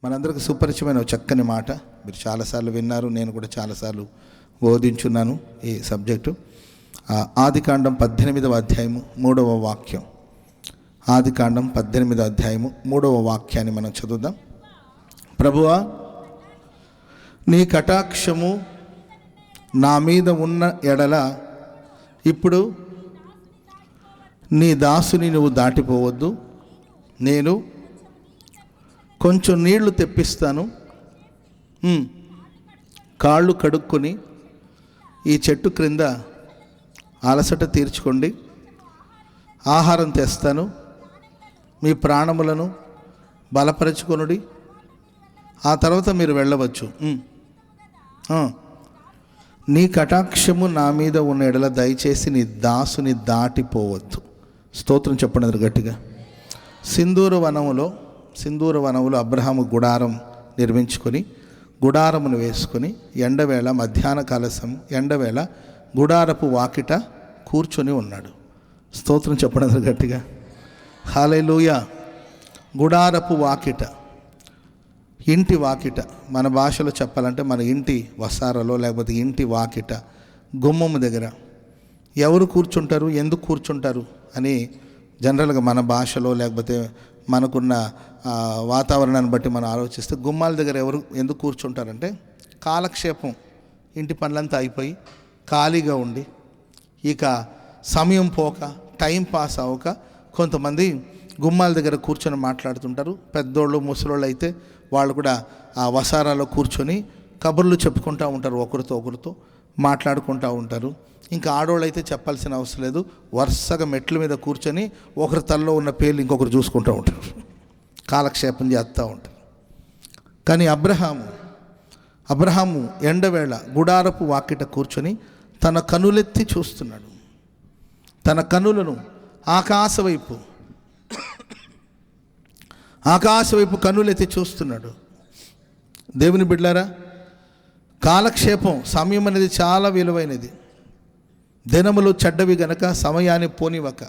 మనందరికీ సుపరిచయమైన ఒక చక్కని మాట మీరు చాలాసార్లు విన్నారు, నేను కూడా చాలాసార్లు బోధించున్నాను ఈ సబ్జెక్టు. ఆదికాండం 18వ అధ్యాయము 3వ వాక్యం. ఆదికాండం 18వ అధ్యాయము 3వ వాక్యాన్ని మనం చదువుదాం. ప్రభువా, నీ కటాక్షము నా మీద ఉన్న ఎడల ఇప్పుడు నీ దాసుని నువ్వు దాటిపోవద్దు. నేను కొంచెం నీళ్లు తెప్పిస్తాను, కాళ్ళు కడుక్కొని ఈ చెట్టు క్రింద అలసట తీర్చుకోండి. ఆహారం తెస్తాను, మీ ప్రాణములను బలపరచుకొనుడి, ఆ తర్వాత మీరు వెళ్ళవచ్చు. నీ కటాక్షము నా మీద ఉన్న ఎడల దయచేసి నీ దాసుని దాటిపోవద్దు. స్తోత్రం చెప్పండి గట్టిగా. సింధూర వనములో అబ్రహాము గుడారం నిర్మించుకొని గుడారమును వేసుకొని ఎండవేళ మధ్యాహ్న కాలసం ఎండవేళ గుడారపు వాకిట కూర్చొని ఉన్నాడు. స్తోత్రం చెప్పండి గట్టిగా. హల్లెలూయా. గుడారపు వాకిట, ఇంటి వాకిట, మన భాషలో చెప్పాలంటే మన ఇంటి వసారలో లేకపోతే ఇంటి వాకిట, గుమ్మము దగ్గర ఎవరు కూర్చుంటారు, ఎందుకు కూర్చుంటారు అని జనరల్గా మన భాషలో లేకపోతే మనకున్న వాతావరణాన్ని బట్టి మనం ఆలోచిస్తే గుమ్మాల దగ్గర ఎవరు ఎందుకు కూర్చుంటారంటే కాలక్షేపం, ఇంటి పనులంతా అయిపోయి ఖాళీగా ఉండి ఇక సమయం పోక టైం పాస్ అవ్వక కొంతమంది గుమ్మాల దగ్గర కూర్చొని మాట్లాడుతుంటారు. పెద్దోళ్ళు ముసలోళ్ళు అయితే వాళ్ళు కూడా ఆ వసారాలో కూర్చొని కబుర్లు చెప్పుకుంటూ ఉంటారు, ఒకరితో మాట్లాడుకుంటూ ఉంటారు. ఇంకా ఆడవాళ్ళు అయితే చెప్పాల్సిన అవసరం లేదు, వరుసగా మెట్ల మీద కూర్చొని ఒకరి తలలో ఉన్న పేర్లు ఇంకొకరు చూసుకుంటూ ఉంటారు, కాలక్షేపం చేస్తూ ఉంటారు. కానీ అబ్రహాము ఎండవేళ గుడారపు వాకిట కూర్చొని తన కనులెత్తి చూస్తున్నాడు. తన కనులను ఆకాశ వైపు కనులెత్తి చూస్తున్నాడు. దేవుని బిడ్డలారా, కాలక్షేపం సమయం అనేది చాలా విలువైనది. దినములు చెడ్డవి గనక సమయాన్ని పోనివ్వక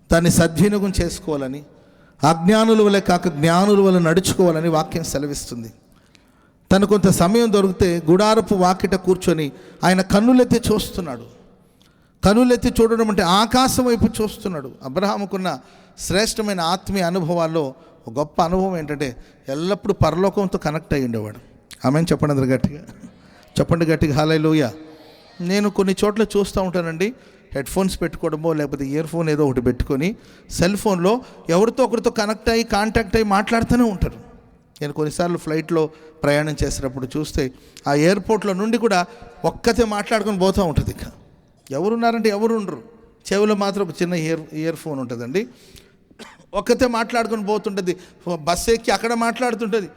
దాన్ని సద్వినియోగం చేసుకోవాలని, అజ్ఞానుల వలె కాక జ్ఞానుల వలె నడుచుకోవాలని వాక్యం సెలవిస్తుంది. తను కొంత సమయం దొరికితే గుడారపు వాకిట కూర్చొని ఆయన కన్నులెత్తి చూస్తున్నాడు. కన్నులెత్తి చూడడం అంటే ఆకాశం వైపు చూస్తున్నాడు. అబ్రహాముకున్న శ్రేష్టమైన ఆత్మీయ అనుభవాల్లో ఒక గొప్ప అనుభవం ఏంటంటే ఎల్లప్పుడూ పరలోకంతో కనెక్ట్ అయ్యి ఉండేవాడు. ఆమెను చెప్పండి గట్టిగా హల్లెలూయా. నేను కొన్ని చోట్ల చూస్తూ ఉంటానండి, హెడ్ ఫోన్స్ పెట్టుకోవడమో లేకపోతే ఇయర్ ఫోన్ ఏదో ఒకటి పెట్టుకొని సెల్ ఫోన్లో ఎవరితో ఒకరితో కాంటాక్ట్ అయ్యి మాట్లాడుతూనే ఉంటారు. నేను కొన్నిసార్లు ఫ్లైట్లో ప్రయాణం చేసేటప్పుడు చూస్తే ఆ ఎయిర్పోర్ట్లో నుండి కూడా ఒక్కతే మాట్లాడుకొని పోతూ ఉంటుంది. ఇక ఎవరున్నారంటే ఎవరు ఉండరు, చెవిలో మాత్రం ఒక చిన్న ఇయర్ ఫోన్ ఉంటుందండి, ఒక్కతే మాట్లాడుకొని పోతుంటుంది. బస్సు ఎక్కి అక్కడ మాట్లాడుతుంటుంది,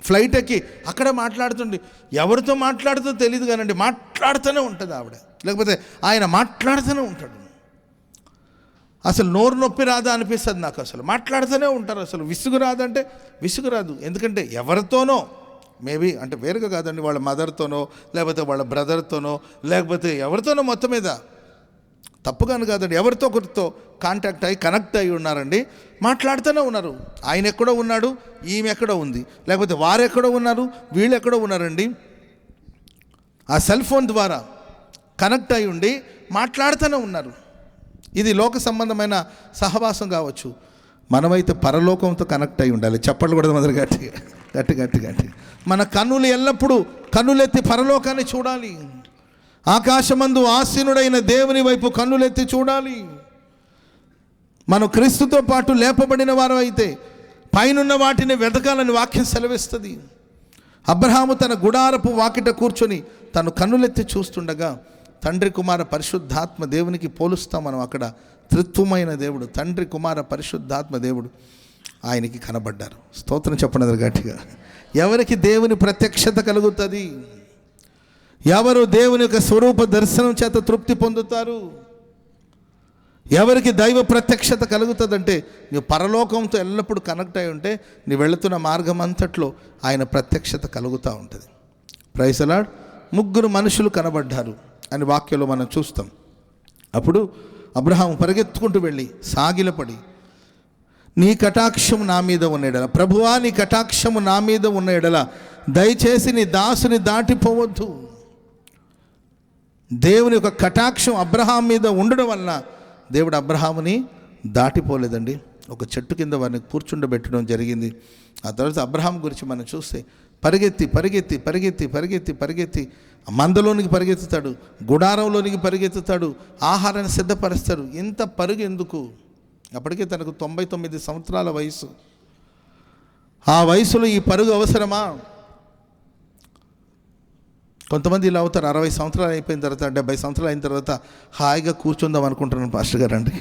ఫ్లైట్ ఎక్కి అక్కడ మాట్లాడుతుంది. ఎవరితో మాట్లాడుతో తెలియదు కానండి మాట్లాడుతూనే ఉంటుంది ఆవిడ, లేకపోతే ఆయన మాట్లాడుతూనే ఉంటాడు. అసలు నోరు నొప్పి రాదా అనిపిస్తుంది నాకు. అసలు మాట్లాడుతూనే ఉంటారు. అసలు విసుగు రాదంటే విసుగు రాదు. ఎందుకంటే ఎవరితోనో మేబీ అంటే వేరుగా కాదండి, వాళ్ళ మదర్తోనో లేకపోతే వాళ్ళ బ్రదర్తోనో లేకపోతే ఎవరితోనో మొత్తం మీద తప్పుగాను కాదండి, ఎవరితో ఒకరితో కాంటాక్ట్ అయ్యి కనెక్ట్ అయ్యి ఉన్నారండి, మాట్లాడుతూనే ఉన్నారు. ఆయన ఎక్కడో ఉన్నాడు, ఈమె ఎక్కడో ఉంది, లేకపోతే వారు ఎక్కడో ఉన్నారు, వీళ్ళు ఎక్కడో ఉన్నారండి. ఆ సెల్ ఫోన్ ద్వారా కనెక్ట్ అయ్యి ఉండి మాట్లాడుతూనే ఉన్నారు. ఇది లోక సంబంధమైన సహవాసం కావచ్చు. మనమైతే పరలోకంతో కనెక్ట్ అయి ఉండాలి. చెప్పట్లు కూడా మొదలు గట్టి మన కన్నులు ఎల్లప్పుడూ కన్నులెత్తి పరలోకాన్ని చూడాలి. ఆకాశమందు ఆసీనుడైన దేవుని వైపు కన్నులెత్తి చూడాలి. మనం క్రీస్తుతో పాటు లేపబడిన వారు అయితే పైనున్న వాటిని వెతకాలని వాక్యం సెలవిస్తుంది. అబ్రహాము తన గుడారపు వాకిట కూర్చొని తను కన్నులెత్తి చూస్తుండగా తండ్రి కుమార పరిశుద్ధాత్మ దేవునికి పోలుస్తాం మనం. అక్కడ త్రిత్వమైన దేవుడు తండ్రి కుమార పరిశుద్ధాత్మ దేవుడు ఆయనకి కనబడ్డారు. స్తోత్రం చెప్పండి గట్టిగా. ఎవరికి దేవుని ప్రత్యక్షత కలుగుతుంది, ఎవరు దేవుని యొక్క స్వరూప దర్శనం చేత తృప్తి పొందుతారు, ఎవరికి దైవ ప్రత్యక్షత కలుగుతుందంటే నువ్వు పరలోకంతో ఎల్లప్పుడూ కనెక్ట్ అయి ఉంటే నీ వెళుతున్న మార్గం అంతట్లో ఆయన ప్రత్యక్షత కలుగుతూ ఉంటుంది. Praise the lord. 3 మనుషులు కనబడ్డారు అని వాక్యంలో మనం చూస్తాం. అప్పుడు అబ్రహాము పరిగెత్తుకుంటూ వెళ్ళి సాగిలపడి నీ కటాక్షము నా మీద ఉన్న ఎడల, ప్రభువా నీ కటాక్షము నా మీద ఉన్న ఎడల దయచేసి నీ దాసుని దాటిపోవద్దు. దేవుని యొక్క కటాక్షం అబ్రహాం మీద ఉండడం వలన దేవుడు అబ్రహాముని దాటిపోలేదండి. ఒక చెట్టు కింద వారిని కూర్చుండబెట్టడం జరిగింది. ఆ తర్వాత అబ్రహాం గురించి మనం చూస్తే పరిగెత్తి పరిగెత్తి పరిగెత్తి పరిగెత్తి పరిగెత్తి మందలోనికి పరిగెత్తుతాడు, గుడారంలోనికి పరిగెత్తుతాడు, ఆహారాన్ని సిద్ధపరుస్తాడు. ఇంత పరుగు ఎందుకు? అప్పటికే తనకు 99 సంవత్సరాల వయసు. ఆ వయసులో ఈ పరుగు అవసరమా? కొంతమంది ఇలా అవుతారు, 60 సంవత్సరాలు అయిపోయిన తర్వాత 70 సంవత్సరాలు అయిన తర్వాత హాయిగా కూర్చుందాం అనుకుంటున్నాను పాస్టర్ గారు అండి.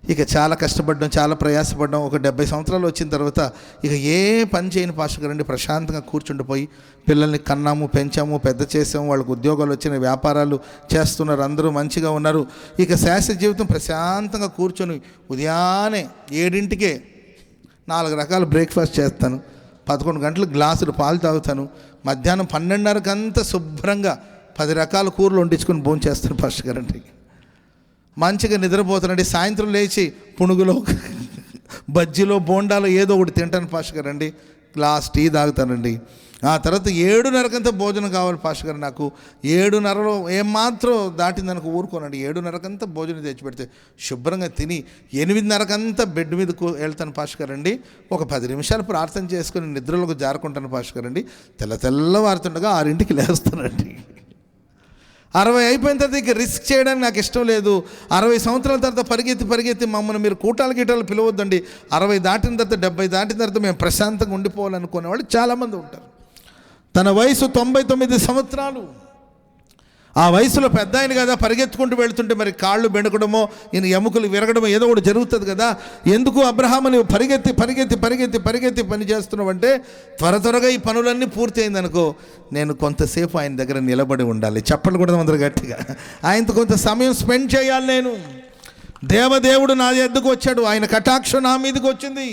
ఇక చాలా కష్టపడ్డాం, చాలా ప్రయాసపడ్డాం. ఒక 70 సంవత్సరాలు వచ్చిన తర్వాత ఇక ఏ పని చేయని పాస్టర్ గారు అండి, ప్రశాంతంగా కూర్చుండిపోయి పిల్లల్ని కన్నాము, పెంచాము, పెద్ద చేసాము, వాళ్ళకు ఉద్యోగాలు వచ్చిన, వ్యాపారాలు చేస్తున్నారు, అందరూ మంచిగా ఉన్నారు. ఇక శాశ్వత జీవితం ప్రశాంతంగా కూర్చొని ఉదయాన్నే 7ంటికే 4 రకాల బ్రేక్ఫాస్ట్ చేస్తాను, 11 గంటలకు గ్లాసులు పాలు తాగుతాను, మధ్యాహ్నం 12:30కంతా శుభ్రంగా 10 రకాల కూరలు వండించుకొని భోజనం చేస్తాను పాస్టర్ గారండి. మంచిగా నిద్రపోతానండి. సాయంత్రం లేచి పునుగులో, బజ్జీలో, బోండాలో ఏదో ఒకటి తింటాను పాస్టర్ గారండి. గ్లాస్ టీ తాగుతానండి. ఆ తర్వాత 7:30కంతా భోజనం కావాలి పాస్టర్ గారు. నాకు 7:30లో ఏమాత్రం దాటిందనుకో ఊరుకోనండి. 7:30కంతా భోజనం తెచ్చిపెడితే శుభ్రంగా తిని 8:30కంతా బెడ్ మీద వెళ్తాను పాస్టర్ గారండి. ఒక 10 నిమిషాలు ప్రార్థన చేసుకుని నిద్రలోకి జారుకుంటాను పాస్టర్ గారండి. తెల్లవారుతుండగా 6ంటికి లేస్తానండి. 60 అయిపోయిన తర్వాత ఇక రిస్క్ చేయడానికి నాకు ఇష్టం లేదు. 60 సంవత్సరాల తర్వాత పరిగెత్తి మమ్మల్ని మీరు గీటాలు పిలవద్దండి. 60 దాటిన తర్వాత 70 దాటిన తర్వాత మేము ప్రశాంతంగా ఉండిపోవాలనుకునే వాళ్ళు చాలామంది ఉంటారు. తన వయసు 99 సంవత్సరాలు. ఆ వయసులో పెద్ద ఆయన కదా, పరిగెత్తుకుంటూ వెళుతుంటే మరి కాళ్ళు బెణకడమో, ఈయన ఎముకలు విరగడమో ఏదో ఒకటి జరుగుతుంది కదా. ఎందుకు అబ్రహాము నువ్వు పరిగెత్తి పరిగెత్తి పరిగెత్తి పరిగెత్తి పని చేస్తున్నావంటే, త్వరగా ఈ పనులన్నీ పూర్తి అయిందనుకో, నేను కొంతసేపు ఆయన దగ్గర నిలబడి ఉండాలి. చెప్పలు కూడా అందరూ గట్టిగా, ఆయనతో కొంత సమయం స్పెండ్ చేయాలి. నేను దేవదేవుడు నా ఎద్దుకు వచ్చాడు, ఆయన కటాక్షం నా మీదకి వచ్చింది.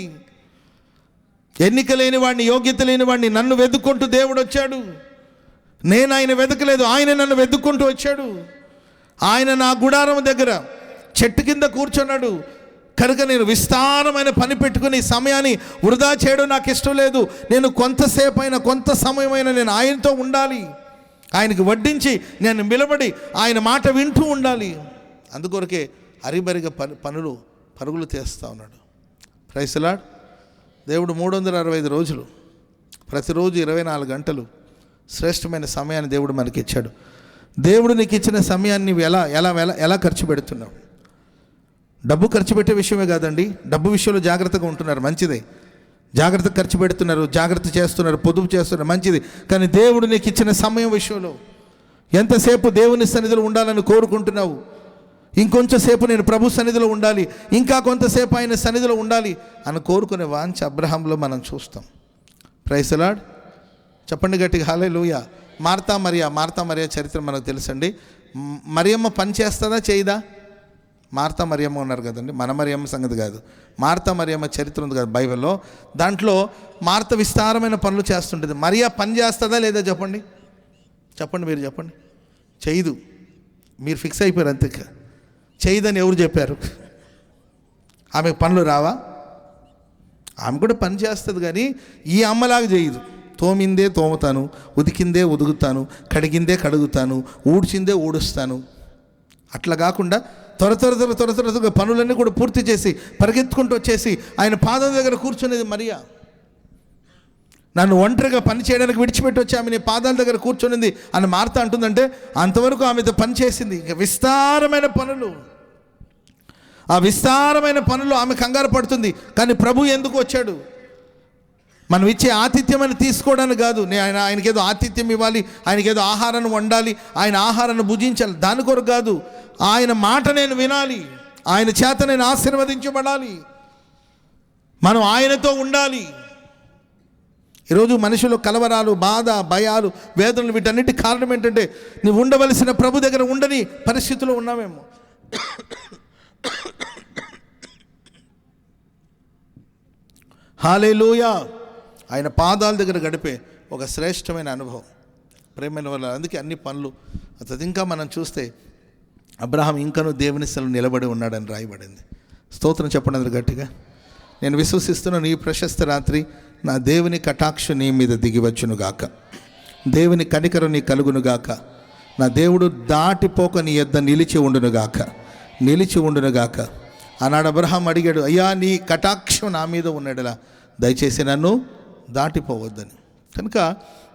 ఎన్నిక లేని వాడిని, యోగ్యత లేని వాడిని నన్ను వెతుక్కుంటూ దేవుడు వచ్చాడు. నేను ఆయన వెతకలేదు, ఆయన నన్ను వెతుక్కుంటూ వచ్చాడు. ఆయన నా గుడారం దగ్గర చెట్టు కింద కూర్చున్నాడు కనుక నేను విస్తారమైన పని పెట్టుకుని సమయాన్ని వృధా చేయడం నాకు ఇష్టం లేదు. నేను కొంతసేపు అయినా, కొంత సమయమైనా నేను ఆయనతో ఉండాలి. ఆయనకి వడ్డించి నేను నిలబడి ఆయన మాట వింటూ ఉండాలి. అందుకొరకే హరిబరిగా పరుగులు తీస్తూ ఉన్నాడు. Praise the lord. దేవుడు 365 రోజులు, ప్రతిరోజు 24 గంటలు శ్రేష్టమైన సమయాన్ని దేవుడు మనకి ఇచ్చాడు. దేవుడు నీకు ఇచ్చిన సమయాన్ని ఎలా ఎలా ఎలా ఎలా ఖర్చు పెడుతున్నావు? డబ్బు ఖర్చు పెట్టే విషయమే కాదండి, డబ్బు విషయంలో జాగ్రత్తగా ఉంటున్నారు, మంచిదే. జాగ్రత్త ఖర్చు పెడుతున్నారు, జాగ్రత్త చేస్తున్నారు, పొదుపు చేస్తున్నారు, మంచిది. కానీ దేవుడు నీకు ఇచ్చిన సమయం విషయంలో ఎంతసేపు దేవుని సన్నిధిలో ఉండాలని కోరుకుంటున్నావు? ఇంకొంచెం సేపు నేను ప్రభు సన్నిధిలో ఉండాలి, ఇంకా కొంతసేపు ఆయన సన్నిధిలో ఉండాలి అని కోరుకునే వాంఛ అబ్రహాంలో మనం చూస్తాం. Praise the lord. చెప్పండి గట్టిగా హల్లెలూయా. మార్తా మరియా చరిత్ర మనకు తెలుసండి. మరియమ్మ పని చేస్తుందా చేయదా? మార్తా మరియమ్మ ఉన్నారు కదండి, మన మరియమ్మ సంగతి కాదు. మార్తా మరియమ్మ చరిత్ర ఉంది కదా బైబిల్లో, దాంట్లో మార్త విస్తారమైన పనులు చేస్తుంటుంది. మరియా పని చేస్తుందా లేదా? చెప్పండి మీరు చెప్పండి. చేయదు. మీరు ఫిక్స్ అయిపోయారు అంతే. చేయదని ఎవరు చెప్పారు? ఆమెకు పనులు రావా? ఆమె కూడా పని చేస్తుంది, కానీ ఈ అమ్మలాగా చేయదు. తోమిందే తోముతాను, ఉదికిందే ఉదుకుతాను, కడిగిందే కడుగుతాను, ఊడ్చిందే ఊడుస్తాను. అట్లా కాకుండా త్వరగా పనులన్నీ కూడా పూర్తి చేసి పరిగెత్తుకుంటూ వచ్చేసి ఆయన పాదం దగ్గర కూర్చునేది మరియా. నన్ను ఒంటరిగా పని చేయడానికి విడిచిపెట్టి వచ్చి ఆమె నీ పాదాల దగ్గర కూర్చునింది అని మార్త అంటుందంటే అంతవరకు ఆమెతో పని చేసింది. ఇంకా విస్తారమైన పనులు, ఆ విస్తారమైన పనులు ఆమె కంగారు పడుతుంది. కానీ ప్రభు ఎందుకు వచ్చాడు? మనం ఇచ్చే ఆతిథ్యం తీసుకోవడానికి కాదు. ఆయనకేదో ఆతిథ్యం ఇవ్వాలి, ఆయనకేదో ఆహారాన్ని వండాలి, ఆయన ఆహారాన్ని భుజించాలి, దాని కొరకు కాదు. ఆయన మాట నేను వినాలి, ఆయన చేత నేను ఆశీర్వదించబడాలి, మనం ఆయనతో ఉండాలి. ఈరోజు మనుషులు కలవరాలు, బాధ, భయాలు, వేదనలు, వీటన్నిటి కారణం ఏంటంటే నువ్వు ఉండవలసిన ప్రభు దగ్గర ఉండని పరిస్థితిలో ఉన్నామేమో. హల్లెలూయా. ఆయన పాదాల దగ్గర గడిపే ఒక శ్రేష్టమైన అనుభవం, ప్రేమైన వల్ల. అందుకే అన్ని పనులు అది. ఇంకా మనం చూస్తే అబ్రహాం ఇంకనూ దేవుని స్థలం నిలబడి ఉన్నాడని రాయబడింది. స్తోత్రం చెప్పండి అందరూ గట్టిగా. నేను విశ్వసిస్తున్నాను, ఈ ప్రశస్త రాత్రి నా దేవుని కటాక్షం నీ మీద దిగివచ్చునుగాక, దేవుని కనికరం నీ కలుగునుగాక, నా దేవుడు దాటిపోక నీ యొద్ద నిలిచి ఉండునుగాక. ఆనాడు అబ్రహాం అడిగాడు, అయ్యా నీ కటాక్షం నా మీద ఉన్నడలా దయచేసి నన్ను దాటిపోవద్దని. కనుక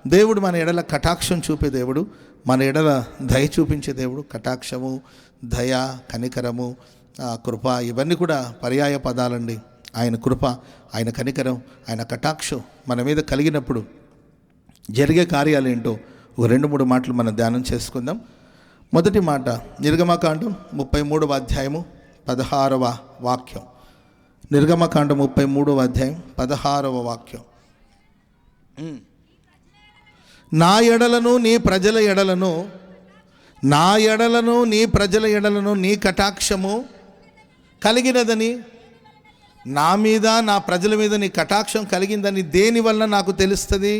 దేవుడు మన ఎడల కటాక్షం చూపే దేవుడు, మన ఎడల దయ చూపించే దేవుడు. కటాక్షము, దయ, కనికరము, కృప ఇవన్నీ కూడా పర్యాయ పదాలండి. ఆయన కృప, ఆయన కనికరం, ఆయన కటాక్షం మన మీద కలిగినప్పుడు జరిగే కార్యాలు ఏంటో ఒక 2-3 మాటలు మనం ధ్యానం చేసుకుందాం. మొదటి మాట నిర్గమకాండం 33వ అధ్యాయము 16వ వాక్యం. నిర్గమకాండం 33వ అధ్యాయం 16వ వాక్యం. నా ఎడలను నీ ప్రజల ఎడలను నీ కటాక్షము కలిగినదని, నా మీద నా ప్రజల మీద నీ కటాక్షం కలిగిందని దేనివల్ల నాకు తెలుస్తుంది?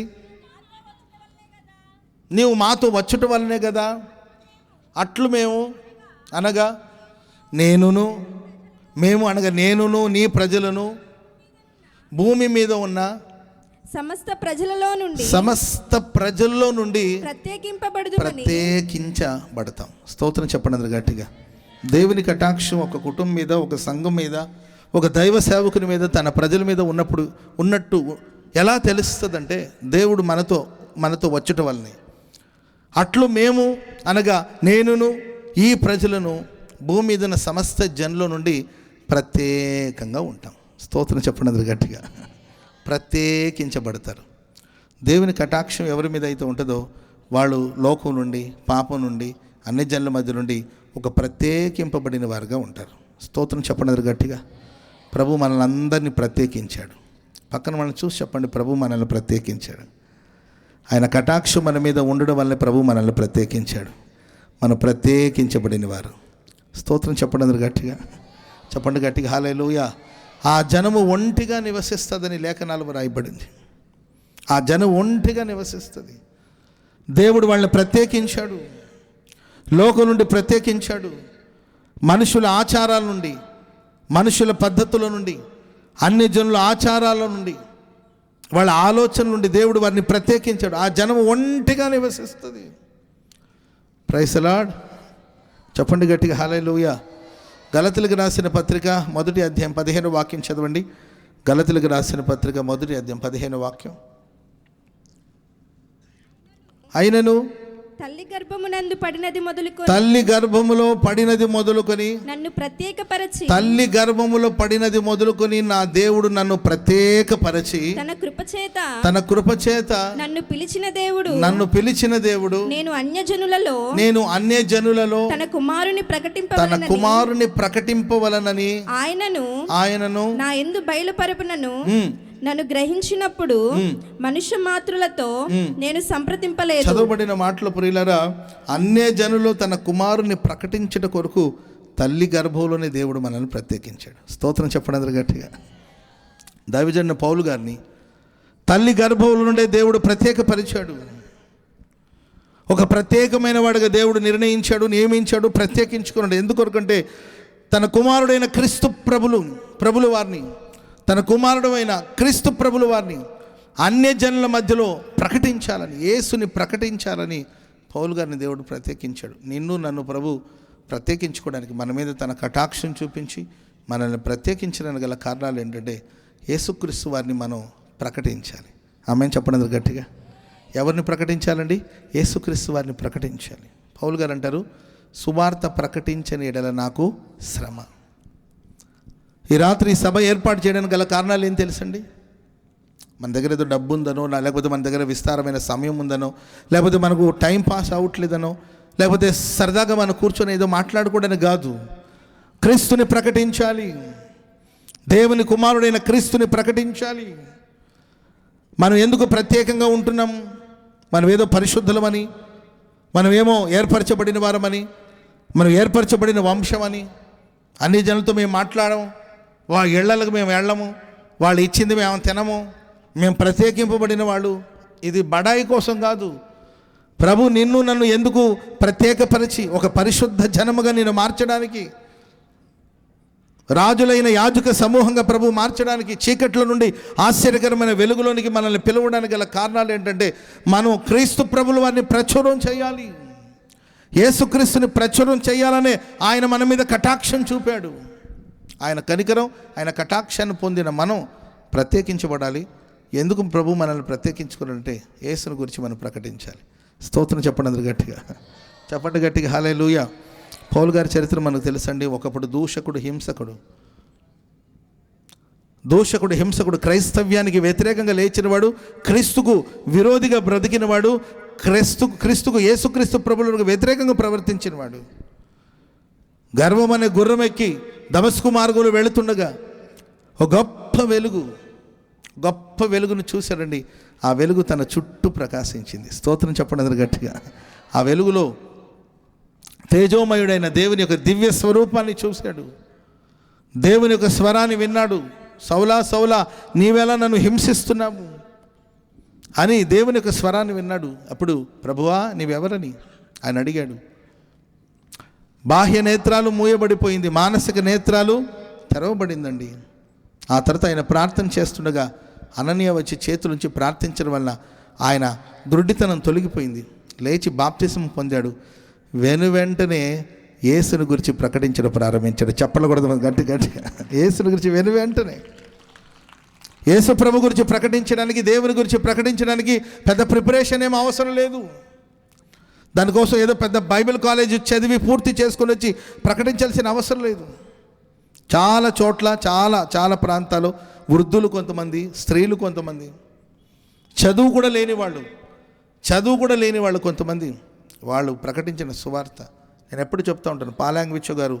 నీవు మాతో వచ్చుట వల్లనే కదా. అట్లు మేము అనగా నేనును నీ ప్రజలను భూమి మీద ఉన్న సమస్త ప్రజల్లో నుండి ప్రత్యేకించబడతాం. స్తోత్రం చెప్పండి గట్టిగా. దేవుని కటాక్షం ఒక కుటుంబం మీద, ఒక సంఘం మీద, ఒక దైవ సేవకుని మీద, తన ప్రజల మీద ఉన్నట్టు ఎలా తెలుస్తుందంటే దేవుడు మనతో వచ్చుట వల్లనే. అట్లు మేము అనగా నేనును ఈ ప్రజలను భూమి మీద ఉన్న సమస్త జనుల నుండి ప్రత్యేకంగా ఉంటాం. స్తోత్రం చెప్పండి గట్టిగా. ప్రత్యేకించబడతారు. దేవుని కటాక్షం ఎవరి మీద అయితే ఉంటుందో వాళ్ళు లోకం నుండి, పాపం నుండి, అన్ని జనుల మధ్య నుండి ఒక ప్రత్యేకింపబడిన వారుగా ఉంటారు. స్తోత్రం చెప్పండి గట్టిగా. ప్రభు మనల్ని అందరినీ ప్రత్యేకించాడు. పక్కన మనం చూసి చెప్పండి, ప్రభు మనల్ని ప్రత్యేకించాడు. ఆయన కటాక్షం మన మీద ఉండడం వల్లే ప్రభు మనల్ని ప్రత్యేకించాడు. మనం ప్రత్యేకించబడిన వారు. స్తోత్రం చెప్పండి గట్టిగా. చెప్పండి గట్టిగా హల్లెలూయా. ఆ జనము ఒంటిగా నివసిస్తుందని లేఖనాలు రాయబడింది. ఆ జనం ఒంటిగా నివసిస్తుంది. దేవుడు వాళ్ళని ప్రత్యేకించాడు, లోకం నుండి ప్రత్యేకించాడు, మనుషుల ఆచారాల నుండి, మనుషుల పద్ధతుల నుండి, అన్ని జనుల ఆచారాల నుండి, వాళ్ళ ఆలోచన నుండి దేవుడు వారిని ప్రత్యేకించాడు. ఆ జనం ఒంటిగా నివసిస్తుంది. Praise the lord. చెప్పండి గట్టిగా హల్లెలూయా. గలతీయులకు రాసిన పత్రిక 1వ అధ్యాయం 15వ వాక్యం చదవండి. గలతీయులకు రాసిన పత్రిక 1వ అధ్యాయం 15వ వాక్యం. అయినను తల్లి గర్భములో పడినది మొదలుకొని నన్ను ప్రత్యేకపరచి, తల్లి గర్భములో పడినది మొదలుకొని నా దేవుడు నన్ను ప్రత్యేకపరచి తన కృపచేత నన్ను పిలిచిన దేవుడు నేను అన్యజనులలో తన కుమారుని ప్రకటింపవలనని ఆయనను నా యందు బయలుపరపునను నన్ను గ్రహించినప్పుడు మనుష్య మాత్రులతో నేను సంప్రదింపలేదు. చదవబడిన మాటల ప్రియులారా, అన్య జనులు తన కుమారుని ప్రకటించట కొరకు తల్లి గర్భంలోనే దేవుడు మనల్ని ప్రత్యేకించాడు. స్తోత్రం చెప్పండి గట్టిగా. దైవజనుడు పౌలు గారిని తల్లి గర్భంలో నుండే దేవుడు ప్రత్యేకపరిచాడు. ఒక ప్రత్యేకమైన వాడిగా దేవుడు నిర్ణయించాడు, నియమించాడు, ప్రత్యేకించుకున్నాడు. ఎందుకొరకంటే తన కుమారుడైన క్రీస్తు ప్రభులు వారిని, తన కుమారుడైన క్రీస్తు ప్రభుల వారిని అన్య జనుల మధ్యలో ప్రకటించాలని, యేసుని ప్రకటించాలని పౌలు గారిని దేవుడు ప్రత్యేకించాడు. నన్ను ప్రభు ప్రత్యేకించుకోవడానికి, మన మీద తన కటాక్షం చూపించి మనల్ని ప్రత్యేకించడానికి గల కారణాలు ఏంటంటే యేసుక్రీస్తు వారిని మనం ప్రకటించాలి. ఆమె చెప్పండి గట్టిగా. ఎవరిని ప్రకటించాలండి? యేసుక్రీస్తు వారిని ప్రకటించాలి. పౌలు గారు అంటారు, సువార్త ప్రకటించని ఎడల నాకు శ్రమ. ఈ రాత్రి సభ ఏర్పాటు చేయడానికి గల కారణాలు ఏం తెలుసండి? మన దగ్గర ఏదో డబ్బు ఉందనో, లేకపోతే మన దగ్గర విస్తారమైన సమయం ఉందనో, లేకపోతే మనకు టైం పాస్ అవ్వట్లేదనో, లేకపోతే సరదాగా మనం కూర్చొని ఏదో మాట్లాడుకోవడానికి కాదు. క్రీస్తుని ప్రకటించాలి. దేవుని కుమారుడైన క్రీస్తుని ప్రకటించాలి. మనం ఎందుకు ప్రత్యేకంగా ఉంటున్నాం? మనం ఏదో పరిశుద్ధులమని, మనమేమో ఏర్పరచబడిన వారమని, మనం ఏర్పరచబడిన వంశమని, అన్ని జనులతో మేము మాట్లాడము, వాళ్ళ ఇళ్లకు మేము వెళ్ళము, వాళ్ళు ఇచ్చింది మేము తినము, మేము ప్రత్యేకింపబడిన వాళ్ళు. ఇది బడాయి కోసం కాదు. ప్రభు నన్ను ఎందుకు ప్రత్యేకపరిచి ఒక పరిశుద్ధ జనముగా నేను మార్చడానికి. రాజులైన యాజక సమూహంగా ప్రభు మార్చడానికి, చీకట్ల నుండి ఆశ్చర్యకరమైన వెలుగులోనికి మనల్ని పిలవడానికి గల కారణాలు ఏంటంటే, మనం క్రీస్తు ప్రభుల వారిని ప్రచురం చేయాలి. యేసుక్రీస్తుని ప్రచురం చేయాలనే ఆయన మన మీద కటాక్షం చూపాడు. ఆయన కనికరం, ఆయన కటాక్షాన్ని పొందిన మనం ప్రత్యేకించబడాలి. ఎందుకు ప్రభు మనల్ని ప్రత్యేకించుకోవాలంటే, యేసుని గురించి మనం ప్రకటించాలి. స్తోత్రం చెప్పండి అందరు గట్టిగా, చెప్పండి గట్టిగా హల్లెలూయా. పౌలు గారి చరిత్ర మనకు తెలుసండి. ఒకప్పుడు దూషకుడు, హింసకుడు, క్రైస్తవ్యానికి వ్యతిరేకంగా లేచినవాడు, క్రీస్తుకు విరోధిగా బ్రతికినవాడు, క్రీస్తుకు యేసుక్రీస్తు ప్రభువులకు వ్యతిరేకంగా ప్రవర్తించినవాడు. గర్వం అనే గుర్రం ఎక్కి దమస్కు మార్గంలో వెళుతుండగా ఒక గొప్ప వెలుగును చూశాడండి. ఆ వెలుగు తన చుట్టూ ప్రకాశించింది. స్తోత్రం చెప్పండి అందరు గట్టిగా. ఆ వెలుగులో తేజోమయుడైన దేవుని యొక్క దివ్య స్వరూపాన్ని చూశాడు. దేవుని యొక్క స్వరాన్ని విన్నాడు. సౌలా సౌలా, నీవెలా నన్ను హింసిస్తున్నావు అని దేవుని యొక్క స్వరాన్ని విన్నాడు. అప్పుడు ప్రభువా నీవెవరని ఆయన అడిగాడు. బాహ్య నేత్రాలు మూయబడిపోయింది, మానసిక నేత్రాలు తెరవబడిందండి. ఆ తర్వాత ఆయన ప్రార్థన చేస్తుండగా అననీయ వచ్చి చేతులుంచి ప్రార్థించడం వల్ల ఆయన దృఢితనం తొలగిపోయింది. లేచి బాప్తిసం పొందాడు. వెంటనే యేసుని గురించి ప్రకటించడం ప్రారంభించాడు. చెప్పలు కూడా గట్టిగా యేసుని గురించి వెంటనే యేసు ప్రభు గురించి ప్రకటించడానికి, దేవుని గురించి ప్రకటించడానికి పెద్ద ప్రిపరేషన్ ఏం అవసరం లేదు. దానికోసం ఏదో పెద్ద బైబిల్ కాలేజ్ చదివి పూర్తి చేసుకొని వచ్చి ప్రకటించాల్సిన అవసరం లేదు. చాలా చోట్ల, చాలా ప్రాంతాలు వృద్ధులు కొంతమంది, స్త్రీలు కొంతమంది, చదువు కూడా లేని వాళ్ళు కొంతమంది, వాళ్ళు ప్రకటించిన సువార్త. నేను ఎప్పుడు చెప్తూ ఉంటాను, పాలాంగ్విచ్చో గారు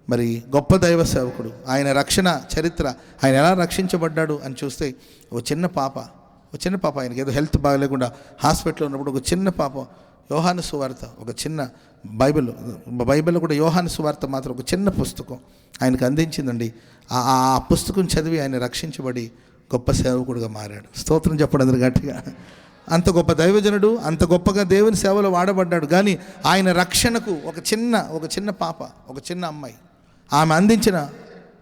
మరి గొప్ప దైవ సేవకుడు. ఆయన రక్షణ చరిత్ర, ఆయన ఎలా రక్షించబడ్డాడు అని చూస్తే, ఒక చిన్న పాప ఆయనకి ఏదో హెల్త్ బాగలేకుండా హాస్పిటల్లో ఉన్నప్పుడు ఒక చిన్న పాప యోహాను సువార్త, ఒక చిన్న బైబిల్లో కూడా యోహాను సువార్త మాత్రం ఒక చిన్న పుస్తకం ఆయనకు అందించిందండి. ఆ పుస్తకం చదివి ఆయన రక్షించబడి గొప్ప సేవకుడుగా మారాడు. స్తోత్రం చెప్పండి అందరు గట్టిగా. అంత గొప్ప దైవజనుడు, అంత గొప్పగా దేవుని సేవలో వాడబడ్డాడు. కానీ ఆయన రక్షణకు ఒక చిన్న పాప, ఒక చిన్న అమ్మాయి, ఆమె అందించిన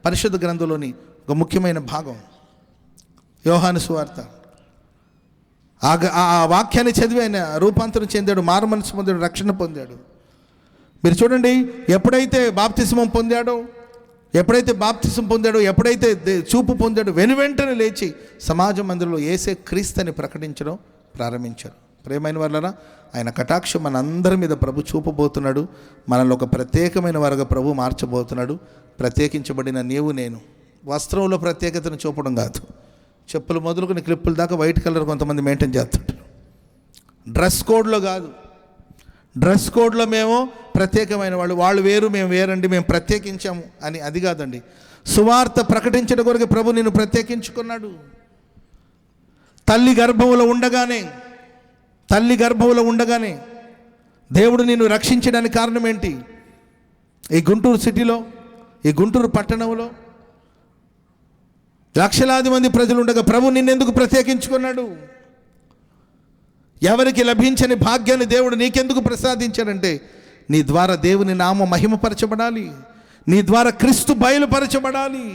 పరిశుద్ధ గ్రంథంలోని ఒక ముఖ్యమైన భాగం యోహాను సువార్త. ఆ వాక్యాన్ని చదివి ఆయన రూపాంతరం చెందాడు, మారుమనసు పొందాడు, రక్షణ పొందాడు. మీరు చూడండి, ఎప్పుడైతే బాప్తిస్మం పొందాడో, ఎప్పుడైతే చూపు పొందాడో, వెంటనే లేచి సమాజ మందిరంలో యేసే క్రీస్తుని ప్రకటించడం ప్రారంభించారు. ప్రియమైన వాళ్ళరా, ఆయన కటాక్షం మనందరి మీద ప్రభు చూపబోతున్నాడు. మనల్ని ఒక ప్రత్యేకమైన వారుగా ప్రభు మార్చబోతున్నాడు. ప్రత్యేకించబడిన నీవు నేను. వస్త్రంలో ప్రత్యేకతను చూపడం కాదు, చెప్పులు మొదలుకొని క్లిప్పుల దాకా వైట్ కలర్ కొంతమంది మెయింటైన్ చేస్తుంటారు. డ్రెస్ కోడ్లో కాదు. డ్రెస్ కోడ్లో మేము ప్రత్యేకమైన వాళ్ళు వేరు, మేము వేరండి, మేము ప్రత్యేకించాము అని అది కాదండి. సువార్త ప్రకటించడం కొరకు ప్రభు నిన్ను ప్రత్యేకించుకున్నాడు. తల్లి గర్భంలో ఉండగానే దేవుడు నిన్ను రక్షించడానికి కారణం ఏంటి? ఈ గుంటూరు సిటీలో, ఈ గుంటూరు పట్టణంలో లక్షలాది మంది ప్రజలు ఉండగా ప్రభు నిన్నెందుకు ప్రత్యేకించుకున్నాడు? ఎవరికి లభించని భాగ్యాన్ని దేవుడు నీకెందుకు ప్రసాదించాడంటే, నీ ద్వారా దేవుని నామం మహిమపరచబడాలి, నీ ద్వారా క్రీస్తు బయలుపరచబడాలి,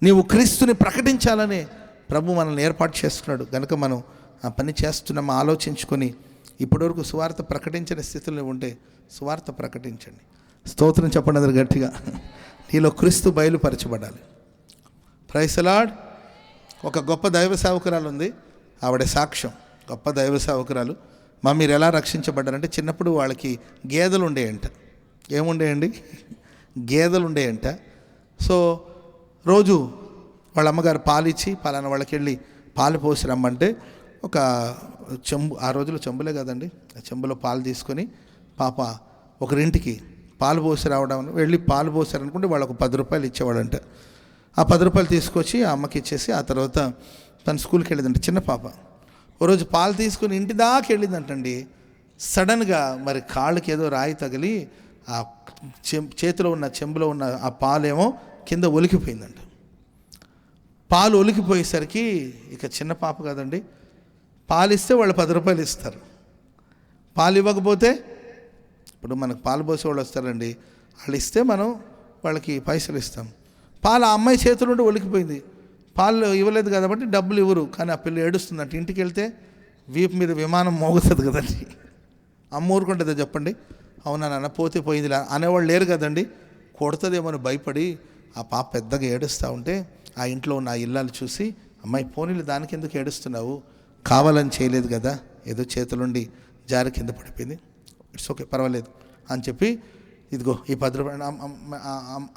నీవు క్రీస్తుని ప్రకటించాలనే ప్రభు మనల్ని ఏర్పాటు చేస్తున్నాడు. కనుక మనం ఆ పని చేస్తున్నామా ఆలోచించుకొని, ఇప్పటివరకు సువార్త ప్రకటించని స్థితిలో ఉంటే సువార్త ప్రకటించండి. స్తోత్రం చెప్పండి అందరు గట్టిగా. నీలో క్రీస్తు బయలుపరచబడాలి. Praise the lord. ఒక గొప్ప దైవ సేవకురాలు ఉంది, ఆవిడ సాక్ష్యం. గొప్ప దైవ సేవకురాలు. మీరు ఎలా రక్షించబడ్డారంటే, చిన్నప్పుడు వాళ్ళకి గేదెలు ఉండేయంట. ఏముండేయండి? గేదెలు ఉండేయంట. సో రోజు వాళ్ళ అమ్మగారు పాలిచ్చి పలానా వాళ్ళకి వెళ్ళి పాలు పోసి రమ్మంటే, ఒక చెంబు, ఆ రోజుల్లో చెంబులే కదండి, ఆ చెంబులో పాలు తీసుకొని పాప ఒకరింటికి పాలు పోసి రావడం, వెళ్ళి పాలు పోసారనుకుంటే వాళ్ళు ఒక 10 రూపాయలు ఇచ్చేవాడంట. ఆ 10 రూపాయలు తీసుకొచ్చి ఆ అమ్మకి ఇచ్చేసి ఆ తర్వాత తను స్కూల్కి వెళ్ళిందంట. చిన్న పాప ఓ రోజు పాలు తీసుకుని ఇంటి దాకా వెళ్ళిందంటండి. సడన్గా మరి కాళ్ళకి ఏదో రాయి తగిలి ఆ చేతిలో ఉన్న చెంబులో ఉన్న ఆ పాలేమో కింద ఒలికిపోయిందంట. పాలు ఒలికిపోయేసరికి ఇక చిన్న పాప కదండి, పాలు ఇస్తే వాళ్ళు 10 రూపాయలు ఇస్తారు. పాలు ఇవ్వకపోతే, ఇప్పుడు మనకు పాలు పోసే వాళ్ళు వస్తారండి, వాళ్ళు ఇస్తే మనం వాళ్ళకి పైసలు ఇస్తాం. పాలు ఆ అమ్మాయి చేతుల నుండి ఒలికిపోయింది. పాలు ఇవ్వలేదు కాబట్టి డబ్బులు ఇవ్వరు. కానీ ఆ పిల్ల ఏడుస్తుందంట. ఇంటికి వెళ్తే వీపు మీద విమానం మోగుతుంది కదండి. అమ్మ ఊరుకుంటుందా చెప్పండి? అవునా నాన్న, పోతే పోయింది అనేవాళ్ళు లేరు కదండి. కొడుతుందేమో అని భయపడి ఆ పాప పెద్దగా ఏడుస్తూ ఉంటే ఆ ఇంట్లో ఉన్న ఆ ఇల్లాలు చూసి, అమ్మాయి పోనీలు దానికి ఎందుకు ఏడుస్తున్నావు, కావాలని చేయలేదు కదా, ఏదో చేతులుండి జారి కింద పడిపోయింది, ఇట్స్ ఓకే పర్వాలేదు అని చెప్పి, ఇదిగో ఈ 10 రూపాయలు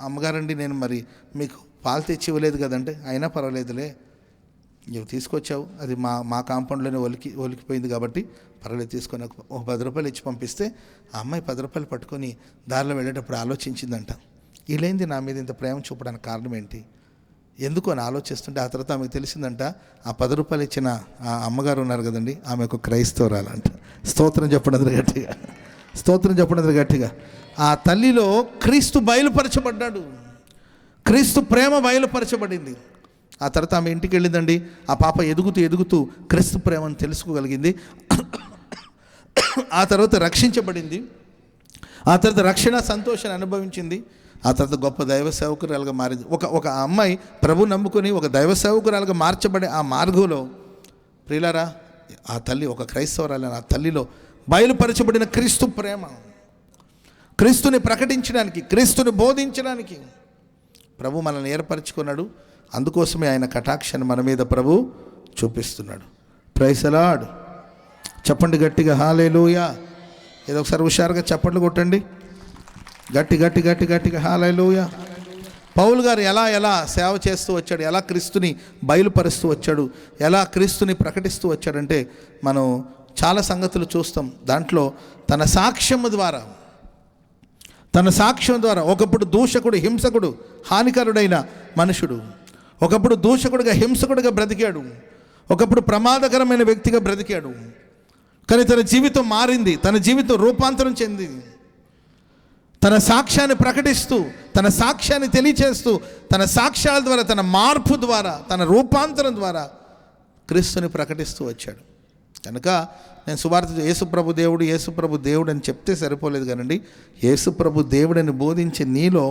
అమ్మగారండి, నేను మరి మీకు పాలు తెచ్చి ఇవ్వలేదు కదంటే, అయినా పర్వాలేదులే నువ్వు తీసుకొచ్చావు, అది మా కాంపౌండ్లోనే ఒలికిపోయింది కాబట్టి పర్వాలేదు తీసుకొని ఒక 10 రూపాయలు ఇచ్చి పంపిస్తే ఆ అమ్మాయి 10 రూపాయలు పట్టుకొని దారిలో వెళ్ళేటప్పుడు ఆలోచించిందంట, వీళ్ళేంది నా మీద ఇంత ప్రేమ చూపడానికి కారణం ఏంటి, ఎందుకు అని ఆలోచిస్తుంటే ఆ తర్వాత ఆమెకు తెలిసిందంట, ఆ 10 రూపాయలు ఇచ్చిన ఆ అమ్మగారు ఉన్నారు కదండి, ఆమె ఒక క్రైస్తవురాలంట. స్తోత్రం చెప్పండి గట్టిగా, స్తోత్రం చెప్పండి గట్టిగా. ఆ తల్లిలో క్రీస్తు బయలుపరచబడ్డాడు, క్రీస్తు ప్రేమ బయలుపరచబడింది. ఆ తర్వాత ఆమె ఇంటికి వెళ్ళిందండి. ఆ పాప ఎదుగుతూ క్రీస్తు ప్రేమను తెలుసుకోగలిగింది. ఆ తర్వాత రక్షించబడింది. ఆ తర్వాత రక్షణ సంతోషాన్ని అనుభవించింది. ఆ తర్వాత గొప్ప దైవ సేవకురాలుగా మారింది. ఒక అమ్మాయి ప్రభు నమ్ముకొని ఒక దైవ సేవకురాలుగా మార్చబడే ఆ మార్గంలో ప్రియులారా, ఆ తల్లి ఒక క్రైస్తవరాలని ఆ తల్లిలో బయలుపరచబడిన క్రీస్తు ప్రేమ, క్రీస్తుని ప్రకటించడానికి, క్రీస్తుని బోధించడానికి ప్రభు మనల్ని ఏర్పరచుకున్నాడు. అందుకోసమే ఆయన కటాక్షాన్ని మన మీద ప్రభు చూపిస్తున్నాడు. Praise the lord. చెప్పండి గట్టిగా హల్లెలూయా. ఏదో ఒకసారి హుషారుగా చప్పట్లు కొట్టండి, గట్టిగా హల్లెలూయా. పౌలు గారు ఎలా సేవ చేస్తూ వచ్చాడు, ఎలా క్రీస్తుని బయలుపరుస్తూ వచ్చాడు, ఎలా క్రీస్తుని ప్రకటిస్తూ వచ్చాడంటే మనం చాలా సంగతులు చూస్తాం. దాంట్లో తన సాక్ష్యం ద్వారా ఒకప్పుడు దూషకుడు, హింసకుడు, హానికరుడైన మనుషుడు, ఒకప్పుడు దూషకుడిగా, హింసకుడిగా బ్రతికాడు, ఒకప్పుడు ప్రమాదకరమైన వ్యక్తిగా బ్రతికాడు. కానీ తన జీవితం మారింది, తన జీవితం రూపాంతరం చెందింది. తన సాక్ష్యాన్ని ప్రకటిస్తూ, తన సాక్ష్యాన్ని తెలియచేస్తూ, తన సాక్ష్యాల ద్వారా, తన మార్పు ద్వారా, తన రూపాంతరం ద్వారా క్రీస్తుని ప్రకటిస్తూ వచ్చాడు. కనుక నేను సువార్త యేసుప్రభు దేవుడు అని చెప్తే సరిపోలేదు కానండి, యేసుప్రభు దేవుడని బోధించే నీలో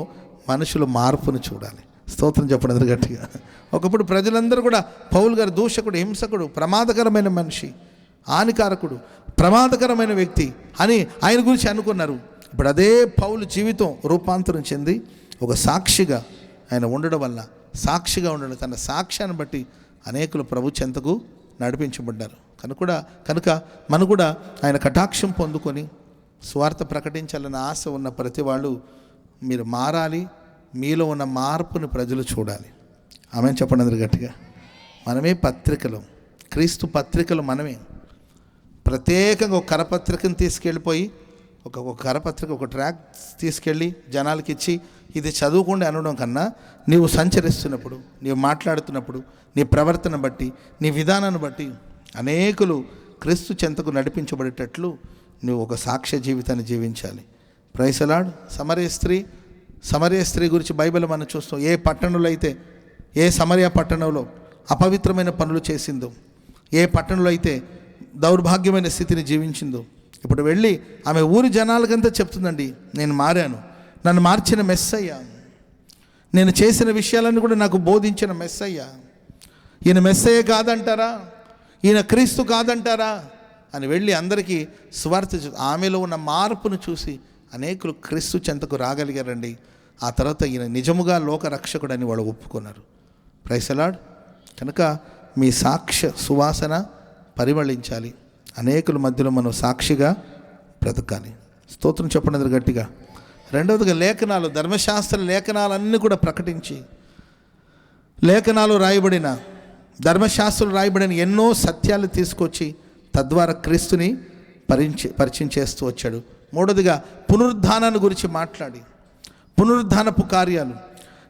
మనుషులు మార్పును చూడాలి. స్తోత్రం చెప్పండి గట్టిగా. ఒకప్పుడు ప్రజలందరూ కూడా పౌలు గారు దూషకుడు, హింసకుడు, ప్రమాదకరమైన మనిషి, హానికారకుడు, ప్రమాదకరమైన వ్యక్తి అని ఆయన గురించి అనుకున్నారు. ఇప్పుడు అదే పౌలు జీవితం రూపాంతరం చెంది ఒక సాక్షిగా ఆయన ఉండడం వల్ల, తన సాక్ష్యాన్ని బట్టి అనేకులు ప్రభు చెంతకు నడిపించబడ్డారు. కనుక మనం కూడా ఆయన కటాక్షం పొందుకొని స్వార్థ ప్రకటించాలన్న ఆశ ఉన్న ప్రతి వాళ్ళు మీరు మారాలి. మీలో ఉన్న మార్పుని ప్రజలు చూడాలి. ఆమె చెప్పండి అందరు గట్టిగా. మనమే పత్రికలు, క్రీస్తు పత్రికలు మనమే. ప్రత్యేకంగా ఒక కరపత్రికను తీసుకెళ్ళిపోయి ఒక కరపత్రిక, ఒక ట్రాక్ తీసుకెళ్ళి జనాలకి ఇచ్చి ఇది చదువుకోండి అనడం కన్నా, నీవు సంచరిస్తున్నప్పుడు, నీవు మాట్లాడుతున్నప్పుడు, నీ ప్రవర్తన బట్టి, నీ విధానాన్ని బట్టి అనేకులు క్రీస్తు చెంతకు నడిపించబడేటట్లు నువ్వు ఒక సాక్ష్య జీవితాన్ని జీవించాలి. Praise the lord. సమరయ స్త్రీ గురించి బైబిల్ మనం చూస్తాం. ఏ పట్టణంలో అయితే, ఏ సమరయ పట్టణంలో అపవిత్రమైన పనులు చేసిందో, ఏ పట్టణంలో అయితే దౌర్భాగ్యమైన స్థితిని జీవించిందో, ఇప్పుడు వెళ్ళి ఆమె ఊరి జనాలకంతా చెప్తుందండి, నేను మారాను, నన్ను మార్చిన మెస్సయ్య, నేను చేసిన విషయాలన్నీ కూడా నాకు బోధించిన మెస్సయ్య, ఈయన మెస్సయ్య కాదంటారా, ఈయన క్రీస్తు కాదంటారా అని వెళ్ళి అందరికీ సువార్త. ఆమెలో ఉన్న మార్పును చూసి అనేకులు క్రీస్తు చెంతకు రాగలిగారండి. ఆ తర్వాత ఈయన నిజముగా లోక రక్షకుడని వాళ్ళు ఒప్పుకున్నారు. Praise the lord. కనుక మీ సాక్ష్య సువాసన పరిమళించాలి. అనేకుల మధ్యలో మనం సాక్షిగా బ్రతకాలి. స్తోత్రం చెప్పండి గట్టిగా. రెండవదిగా లేఖనాలు, ధర్మశాస్త్ర లేఖనాలన్నీ కూడా ప్రకటించి, లేఖనాలు రాయబడిన, ధర్మశాస్త్రం రాయబడిన ఎన్నో సత్యాలు తీసుకొచ్చి తద్వారా క్రీస్తుని పరిచయం చేస్తూ వచ్చాడు. మూడవదిగా పునరుద్ధానాన్ని గురించి మాట్లాడి, పునరుద్ధానపు కార్యాలు,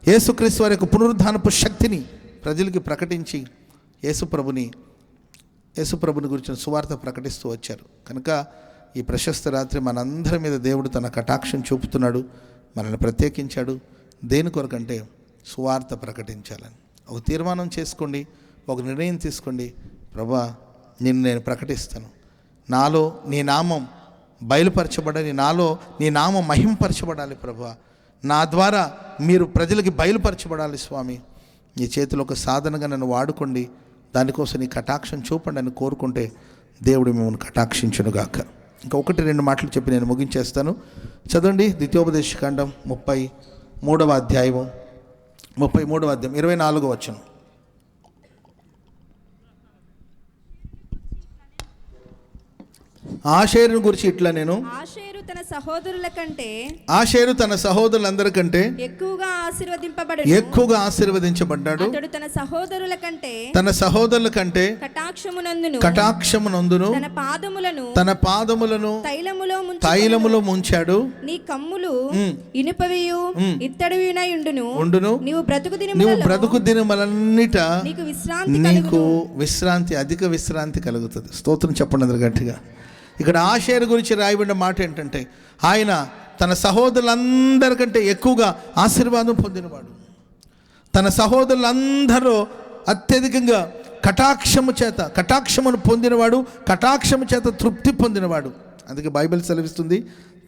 యేసుక్రీస్తు వారి యొక్క పునరుద్ధానపు శక్తిని ప్రజలకి ప్రకటించి యేసుప్రభుని గురించిన సువార్త ప్రకటిస్తూ వచ్చారు. కనుక ఈ ప్రశస్త రాత్రి మనందరి మీద దేవుడు తన కటాక్షం చూపుతున్నాడు, మనల్ని ప్రత్యేకించాడు. దేని కొరకంటే సువార్త ప్రకటించాలని ఒక తీర్మానం చేసుకోండి, ఒక నిర్ణయం తీసుకోండి. ప్రభా, నిన్ను నేను ప్రకటిస్తాను, నాలో నీ నామం బయలుపరచబడాలి, నాలో నీ నామం మహింపరచబడాలి. ప్రభా, నా ద్వారా మీరు ప్రజలకి బయలుపరచబడాలి స్వామి. నీ చేతిలో ఒక సాధనగా నన్ను వాడుకోండి, దానికోసం నీ కటాక్షం చూపండి అని కోరుకుంటే దేవుడు మిమ్మల్ని కటాక్షించునుగాక. ఇంకా 1-2 మాటలు చెప్పి నేను ముగించేస్తాను. చదవండి ద్వితీయోపదేశకాండం 33వ అధ్యాయం 24వ వచనం. ఆషేరును గురించి ఇట్లా నేను ఆషేరు తన సహోదరుల కంటే ఆషేరు తన సహోదరులందరికంటే ఎక్కువగా ఆశీర్వదించబడ్డాడు. అతడు తన సహోదరుల కంటే కటాక్షమునందును తన పాదములను తైలములో ముంచాడు. నీ కమ్ములు ఇనుపవియు ఇత్తడివినై ఉండును. నీవు బ్రతుకు దినములన్నిట నీకు విశ్రాంతి అధిక విశ్రాంతి కలుగుతుంది. స్తోత్రం చెప్పండి అందరు గట్టిగా. ఇక్కడ ఆషేరు గురించి రాయబడిన మాట ఏంటంటే, ఆయన తన సహోదరులందరికంటే ఎక్కువగా ఆశీర్వాదం పొందినవాడు. తన సహోదరులందరూ అత్యధికంగా కటాక్షమును పొందినవాడు, కటాక్షము చేత తృప్తి పొందినవాడు. అందుకే బైబిల్ సెలవిస్తుంది,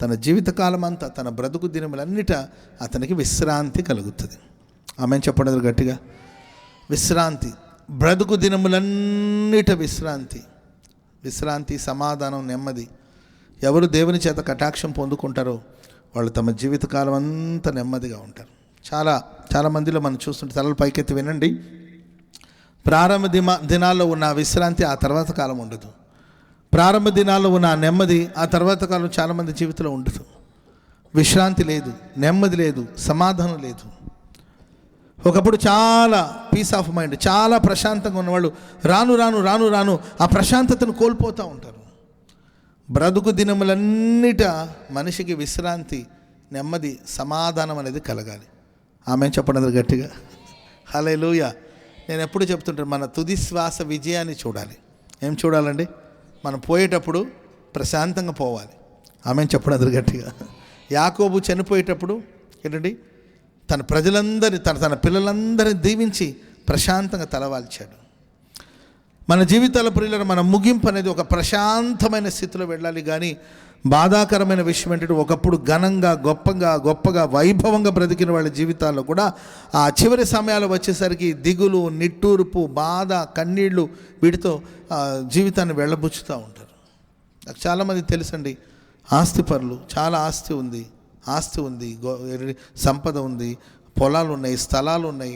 తన జీవితకాలం అంతా తన బ్రతుకు దినములన్నిట అతనికి విశ్రాంతి కలుగుతుంది. ఆమెను చెప్పండి గట్టిగా. విశ్రాంతి, బ్రతుకు దినములన్నిట విశ్రాంతి, సమాధానం, నెమ్మది. ఎవరు దేవుని చేత కటాక్షం పొందుకుంటారో వాళ్ళు తమ జీవితకాలం అంతా నెమ్మదిగా ఉంటారు. చాలా మందిలో మనం చూస్తుంటే, తలలు పైకెత్తి వినండి, ప్రారంభ దినాల్లో ఉన్న విశ్రాంతి ఆ తర్వాత కాలం ఉండదు. ప్రారంభ దినాల్లో ఉన్న నెమ్మది ఆ తర్వాత కాలం చాలామంది జీవితంలో ఉండదు. విశ్రాంతి లేదు, నెమ్మది లేదు, సమాధానం లేదు. ఒకప్పుడు చాలా పీస్ ఆఫ్ మైండ్, చాలా ప్రశాంతంగా ఉన్నవాళ్ళు రాను ఆ ప్రశాంతతను కోల్పోతూ ఉంటారు. బ్రతుకు దినములన్నిట మనిషికి విశ్రాంతి, నెమ్మది, సమాధానం అనేది కలగాలి. ఆమె చెప్పండి గట్టిగా. హల్లెలూయా. నేను ఎప్పుడు చెప్తుంటాను, మన తుది శ్వాస విజయాన్ని చూడాలి. ఏం చూడాలండి? మనం పోయేటప్పుడు ప్రశాంతంగా పోవాలి. ఆమె చెప్పండి గట్టిగా. యాకోబు చనిపోయేటప్పుడు ఏంటండి, తన ప్రజలందరి తన పిల్లలందరినీ దీవించి ప్రశాంతంగా తలవాల్చాడు. మన జీవితాల ప్రియులను మన ముగింపు అనేది ఒక ప్రశాంతమైన స్థితిలో వెళ్ళాలి. కానీ బాధాకరమైన విషయం ఏంటంటే, ఒకప్పుడు ఘనంగా గొప్పగా వైభవంగా బ్రతికిన వాళ్ళ జీవితాల్లో కూడా ఆ చివరి సమయాలు వచ్చేసరికి దిగులు, నిట్టూర్పు, బాధ, కన్నీళ్ళు వీటితో జీవితాన్ని వెళ్ళబుచ్చుతూ ఉంటారు. నాకు చాలామంది తెలుసండి, ఆస్తిపరులు, చాలా ఆస్తి ఉంది, సంపద ఉంది, పొలాలు ఉన్నాయి, స్థలాలు ఉన్నాయి,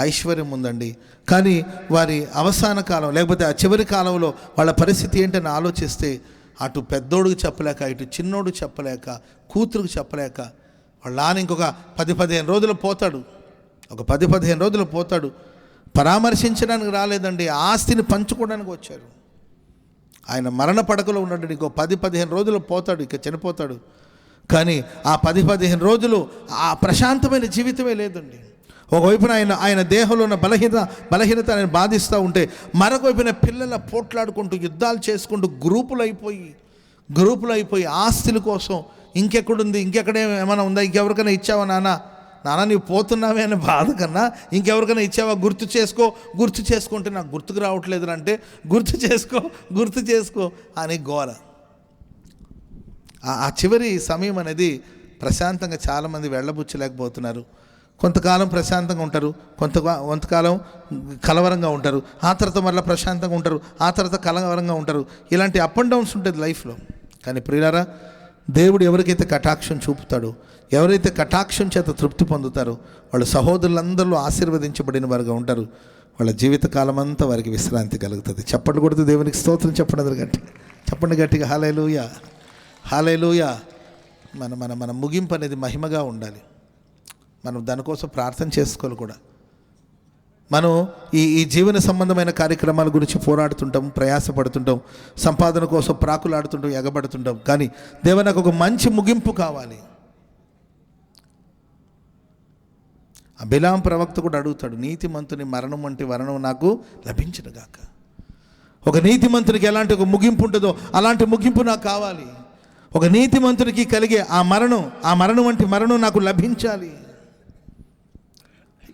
ఐశ్వర్యం ఉందండి. కానీ వారి అవసాన కాలం లేకపోతే ఆ చివరి కాలంలో వాళ్ళ పరిస్థితి ఏంటని ఆలోచిస్తే, అటు పెద్దోడుకు చెప్పలేక, ఇటు చిన్నోడు చెప్పలేక, కూతురుకు చెప్పలేక, వాళ్ళ నాన్న ఇంకొక 10-15 రోజులు పోతాడు. ఒక 10-15 రోజులు పోతాడు. పరామర్శించడానికి రాలేదండి, ఆస్తిని పంచుకోవడానికి వచ్చారు. ఆయన మరణ పడకలో ఉన్నాడు. ఇంకో 10-15 రోజులు పోతాడు, ఇక చనిపోతాడు. కానీ ఆ 10-15 రోజులు ఆ ప్రశాంతమైన జీవితమే లేదండి. ఒకవైపున ఆయన దేహంలో ఉన్న బలహీనత ఆయన బాధిస్తూ ఉంటే, మరొక వైపున పిల్లల పోట్లాడుకుంటూ, యుద్ధాలు చేసుకుంటూ, గ్రూపులు అయిపోయి ఆస్తుల కోసం ఇంకెక్కడుంది, ఇంకెక్కడే ఏమైనా ఉందా, ఇంకెవరికైనా ఇచ్చావా నాన్న నీవు పోతున్నావే అనే బాధ కన్నా ఇంకెవరికైనా ఇచ్చావా, గుర్తు చేసుకుంటే నాకు గుర్తుకు రావట్లేదు అంటే గుర్తు చేసుకో అని గోల. ఆ చివరి సమయం అనేది ప్రశాంతంగా చాలామంది వెళ్ళబుచ్చలేకపోతున్నారు. కొంతకాలం ప్రశాంతంగా ఉంటారు, కొంతకాలం కలవరంగా ఉంటారు, ఆ తర్వాత మళ్ళీ ప్రశాంతంగా ఉంటారు, ఆ తర్వాత కలవరంగా ఉంటారు. ఇలాంటి అప్ అండ్ డౌన్స్ ఉంటుంది లైఫ్లో. కానీ ప్రియులారా, దేవుడు ఎవరికైతే కటాక్షం చూపుతాడో, ఎవరైతే కటాక్షం చేత తృప్తి పొందుతారో వాళ్ళ సహోదరులందరూ ఆశీర్వదించబడిన వారుగా ఉంటారు. వాళ్ళ జీవితకాలం అంతా వారికి విశ్రాంతి కలుగుతుంది. చప్పట్లు కొడుతూ దేవునికి స్తోత్రం చెప్పండి గట్టిగా. హల్లెలూయా. మన ముగింపు అనేది మహిమగా ఉండాలి. మనం దానికోసం ప్రార్థన చేసుకోవాలి కూడా. మనం ఈ జీవన సంబంధమైన కార్యక్రమాల గురించి పోరాడుతుంటాం, ప్రయాసపడుతుంటాం, సంపాదన కోసం ప్రాకులాడుతుంటాం, ఎగబడుతుంటాం. కానీ దేవా, నాకు ఒక మంచి ముగింపు కావాలి. ఆ బిలాం ప్రవక్త కూడా అడుగుతాడు, నీతిమంతుని మరణం వంటి మరణం నాకు లభించునుగాక. ఒక నీతిమంతునికి ఎలాంటి ఒక ముగింపు ఉంటుందో అలాంటి ముగింపు నాకు కావాలి. ఒక నీతిమంతునికి కలిగే ఆ మరణం వంటి మరణం నాకు లభించాలి.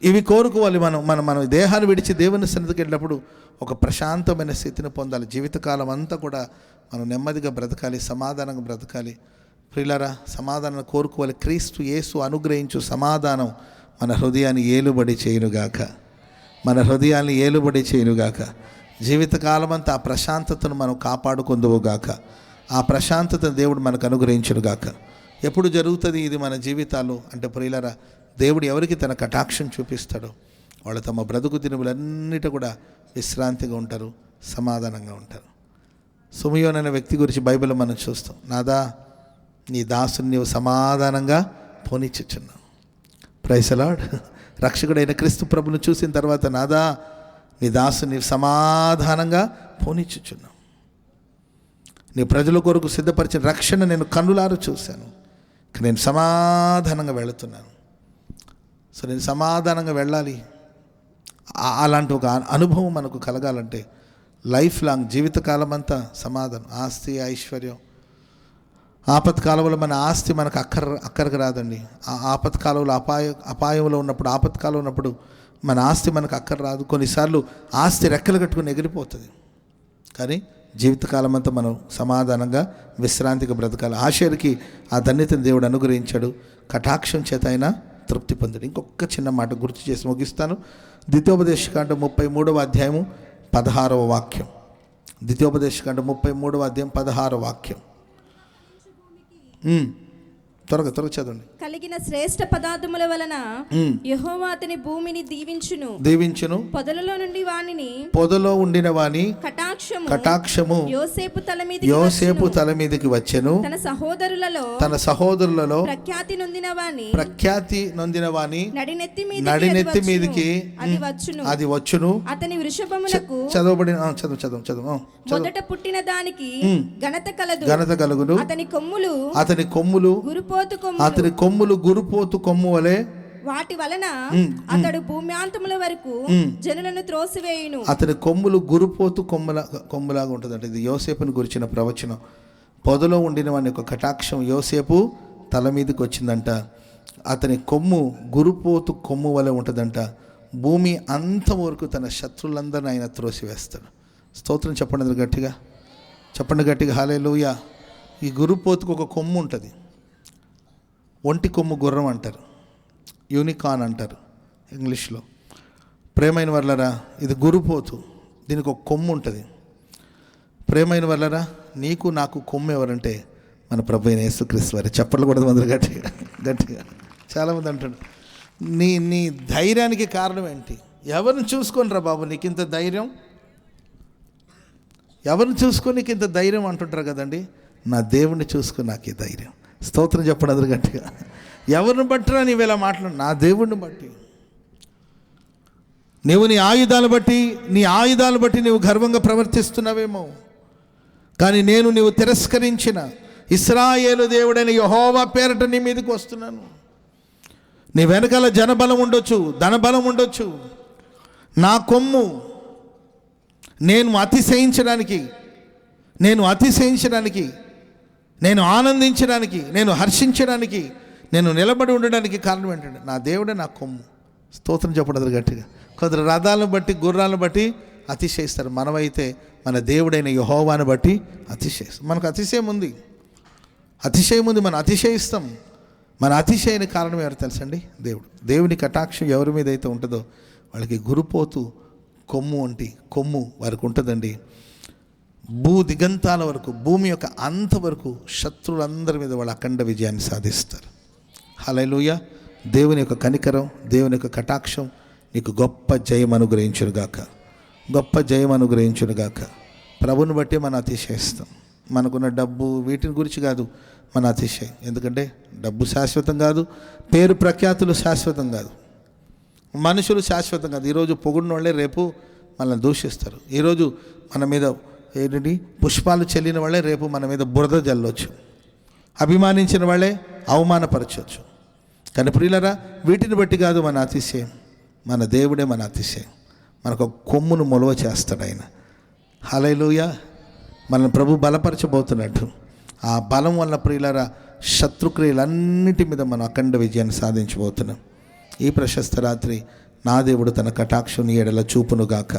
ఇవి కోరుకోవాలి. మనం దేహాన్ని విడిచి దేవుని సన్నిధికి వెళ్ళినప్పుడు ఒక ప్రశాంతమైన స్థితిని పొందాలి. జీవితకాలం అంతా కూడా మనం నెమ్మదిగా బ్రతకాలి, సమాధానంగా బ్రతకాలి. ప్రియులారా, సమాధానం కోరుకోవాలి. క్రీస్తు యేసు అనుగ్రహించు సమాధానం మన హృదయాన్ని ఏలుబడి చేయునుగాక, మన హృదయాన్ని ఏలుబడి చేయునుగాక. జీవితకాలమంతా ఆ ప్రశాంతతను మనం కాపాడుకుందువుగాక. ఆ ప్రశాంతతను దేవుడు మనకు అనుగ్రహించునుగాక. ఎప్పుడు జరుగుతుంది ఇది మన జీవితాలు అంటే ప్రియులారా, దేవుడు ఎవరికి తన కటాక్షం చూపిస్తాడో వాళ్ళు తమ బ్రతుకు దినములన్నిటి కూడా విశ్రాంతిగా ఉంటారు, సమాధానంగా ఉంటారు. సుమయోన్ అనే వ్యక్తి గురించి బైబిల్లో మనం చూస్తాం. నాదా, నీ దాసుని నీవు సమాధానంగా పోనిచ్చుచున్నావు. Praise the lord. రక్షకుడైన క్రీస్తు ప్రభును చూసిన తర్వాత, నాదా, నీ దాసుని నీవు సమాధానంగా పోనిచ్చుచున్నావు. నీ ప్రజల కొరకు సిద్ధపరిచిన రక్షణ నేను కన్నులారు చూశాను. నేను సమాధానంగా వెళుతున్నాను. సో నేను సమాధానంగా వెళ్ళాలి. అలాంటి ఒక అనుభవం మనకు కలగాలంటే లైఫ్ లాంగ్, జీవితకాలం అంతా సమాధానం. ఆస్తి, ఐశ్వర్యం, ఆపత్కాలంలో మన ఆస్తి మనకు అక్కరకు రాదండి. ఆ ఆపత్కాలంలో అపాయంలో ఉన్నప్పుడు, ఆపత్కాలం ఉన్నప్పుడు మన ఆస్తి మనకు అక్కర రాదు. కొన్నిసార్లు ఆస్తి రెక్కలు కట్టుకుని ఎగిరిపోతుంది. కానీ జీవితకాలం అంతా మనం సమాధానంగా విశ్రాంతిగా బ్రతకాలి. ఆషేరుకి ఆ ధన్యతను దేవుడు అనుగ్రహించాడు. కటాక్షం చేత ఆయన తృప్తి పొందాడు. ఇంకొక చిన్న మాట గుర్తు చేసి ముగిస్తాను. ద్వితీయోపదేశకాండం 33వ అధ్యాయము 16వ వాక్యం. ద్వితీయోపదేశకాండం 33వ అధ్యాయం 16వ వాక్యం. త్వరగా చదవండి. కలిగిన శ్రేష్ఠ పదార్థముల వలన యెహోవా అతని భూమిని దీవించును. పొదలో ఉండిన వాని కటాక్షము యోసేపు తల మీదకి వచ్చెను. తన సహోదరులలో ప్రఖ్యాతి నొందిన వాని నడినెత్తి మీదకి అది వచ్చును. అతని వృషభములకు చదవబడిన చదువు మొదట పుట్టిన దానికి ఘనత కలుగును. అతని కొమ్ములు అతని కొమ్ములు గురుపోతు కొమ్ము వలె, వాటి వలన అతడు భూమ్యాంతముల వరకు జనులను త్రోసివేయును. అతని కొమ్ములు గురుపోతు కొమ్ములాగా ఉంటుందంట. ఇది యోసేపుని గురించిన ప్రవచనం. పొదలో ఉండిన వాని యొక్క కటాక్షం యోసేపు తల మీదకి వచ్చిందంట. అతని కొమ్ము గురుపోతు కొమ్ము వలె ఉంటుందంట. భూమి అంతవరకు తన శత్రులందరిని ఆయన త్రోసివేస్తాడు. స్తోత్రం చెప్పండి గట్టిగా హల్లెలూయా. ఈ గురుపోతుకు ఒక కొమ్ము ఉంటుంది. ఒంటి కొమ్ము గుర్రం అంటారు, యూనికార్న్ అంటారు ఇంగ్లీష్లో. ప్రేమైన వర్లరా, ఇది గురుపోతు, దీనికి ఒక కొమ్ము ఉంటుంది. ప్రేమైన వర్లరా, నీకు నాకు కొమ్ము ఎవరంటే మన ప్రభు అయిన యేసుక్రీస్తు వారు. చెప్పట్లు కూడా అందరూ గట్టిగా చాలామంది అంటాడు, నీ ధైర్యానికి కారణం ఏంటి? ఎవరిని చూసుకొని రా బాబు నీకు ఇంత ధైర్యం, ఎవరిని చూసుకొని నీకు ఇంత ధైర్యం అంటుంటారు కదండి. నా దేవుణ్ణి చూసుకొని నాకు ఈ ధైర్యం. స్తోత్రం చెప్పండి అందరు గట్టిగా. ఎవరిని బట్టిరా నీవు ఇలా మాట్లాడు? నా దేవుణ్ణి బట్టి. నీవు నీ ఆయుధాలు బట్టి నీవు గర్వంగా ప్రవర్తిస్తున్నావేమో, కానీ నీవు తిరస్కరించిన ఇశ్రాయేలు దేవుడైన యెహోవా పేరట నీ మీదకి వస్తున్నాను. నీ వెనకాల జనబలం ఉండొచ్చు, ధనబలం ఉండొచ్చు. నా కొమ్ము నేను అతిశయించడానికి, నేను ఆనందించడానికి, నేను హర్షించడానికి, నేను నిలబడి ఉండడానికి కారణం ఏంటంటే నా దేవుడే నా కొమ్ము. స్తోత్రం చెప్పడం గట్టిగా. కొందరు రథాలను బట్టి, గుర్రాలను బట్టి అతిశయిస్తారు. మనమైతే మన దేవుడైన యెహోవాను బట్టి అతిశయిస్తాం. మనకు అతిశయం ఉంది, మనం అతిశయిస్తాం. మన అతిశయని కారణం ఎవరు తెలుసండి? దేవుని కటాక్షం ఎవరి మీద అయితే ఉంటుందో వాళ్ళకి గురుపోతు కొమ్ము వారికి ఉంటుందండి. దిగంతాల వరకు, భూమి యొక్క అంత వరకు శత్రువులందరి మీద వాళ్ళు అఖండ విజయాన్ని సాధిస్తారు. హల్లెలూయా. దేవుని యొక్క కనికరం, దేవుని యొక్క కటాక్షం నీకు గొప్ప జయం అనుగ్రహించునుగాక. ప్రభుని బట్టి మనం అతిశయిస్తాం. మనకున్న డబ్బు వీటిని గురించి కాదు మన అతిశయం. ఎందుకంటే డబ్బు శాశ్వతం కాదు, పేరు ప్రఖ్యాతులు శాశ్వతం కాదు, మనుషులు శాశ్వతం కాదు. ఈరోజు పొగిడిన వాళ్ళే రేపు మనల్ని దూషిస్తారు. ఈరోజు మన మీద పుష్పాలు చెల్లిన వాళ్ళే రేపు మన మీద బురద జల్లొచ్చు, అభిమానించిన వాళ్ళే అవమానపరచవచ్చు. కానీ ప్రియులరా, వీటిని బట్టి కాదు మన అతిశయం, మన దేవుడే మన అతిశయం. మనకు కొమ్మును మొలవ చేస్తాడు ఆయన. హల్లెలూయా. మనల్ని ప్రభు బలపరచబోతున్నట్టు ఆ బలం వల్ల ప్రియులరా శత్రుక్రియలన్నిటి మీద మనం అఖండ విజయాన్ని సాధించబోతున్నాం. ఈ ప్రశస్త రాత్రి నా దేవుడు తన కటాక్షం నీ ఎడల చూపునుగాక.